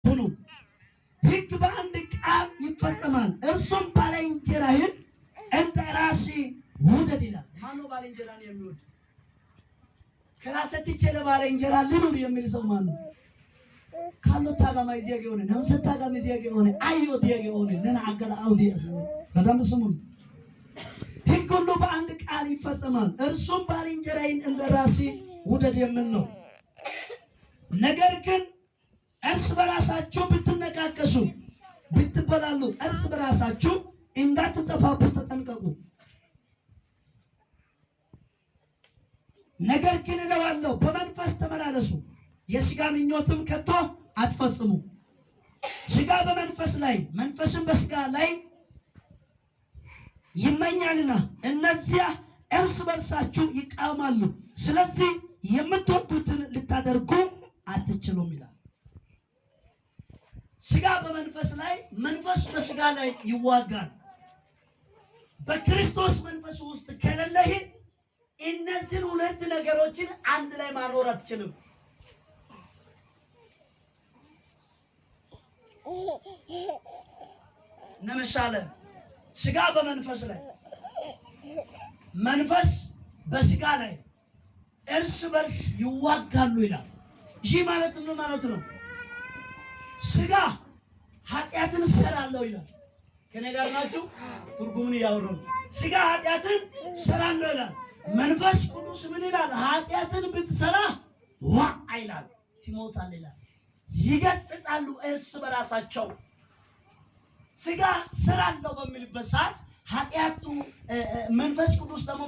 ሁኑ። ሕግ በአንድ ቃል ይፈጸማል፣ እርሱም ባልንጀራህን እንደ ራስህ ውደድ ይላል። ማነው ባልንጀራን የሚወድ? ከራሴ ትቼ ለባልንጀራ ልኑር የሚል ሰው ማነው? ካሎታ ጋማ ይዚያገ ሆነ ነምሰታ ጋማ ይዚያገ ሆነ አይዮ ዲያገ ሆነ ነና አገላ አውዲ ያሰሙ በደም ስሙን። ሕግ ሁሉ በአንድ ቃል ይፈጸማል፣ እርሱም ባልንጀራህን እንደ ራስህ ውደድ የሚል ነው። ነገር ግን እርስ በራሳችሁ ብትነቃቀሱ ብትበላሉ እርስ በራሳችሁ እንዳትጠፋፉ ተጠንቀቁ። ነገር ግን እለዋለሁ በመንፈስ ተመላለሱ፣ የሥጋ ምኞትም ከቶ አትፈጽሙ። ሥጋ በመንፈስ ላይ መንፈስም በሥጋ ላይ ይመኛልና እነዚያ እርስ በርሳችሁ ይቃወማሉ። ስለዚህ የምትወዱትን ልታደርጉ አትችሉም ይላል። ሥጋ በመንፈስ ላይ መንፈስ በሥጋ ላይ ይዋጋል። በክርስቶስ መንፈስ ውስጥ ከሌለህ እነዚህን ሁለት ነገሮችን አንድ ላይ ማኖር አትችልም። ለምሳሌ ሥጋ በመንፈስ ላይ መንፈስ በሥጋ ላይ እርስ በርስ ይዋጋሉ ይላል። ይህ ማለት ምን ማለት ነው? ሥጋ ኃጢአትን ሰራለው ይላል። ከኔ ጋር ናችሁ? ትርጉሙን ያወራው ሥጋ ኃጢአትን ሰራለው ይላል። መንፈስ ቅዱስ ምን ይላል? ኃጢአትን ብትሰራ ዋ አይላል፣ ትሞታለህ ይላል። ይገስጻሉ እርስ በራሳቸው። ሥጋ ሰራለው በሚልበት ሰዓት ኃጢአቱ መንፈስ ቅዱስ ደግሞ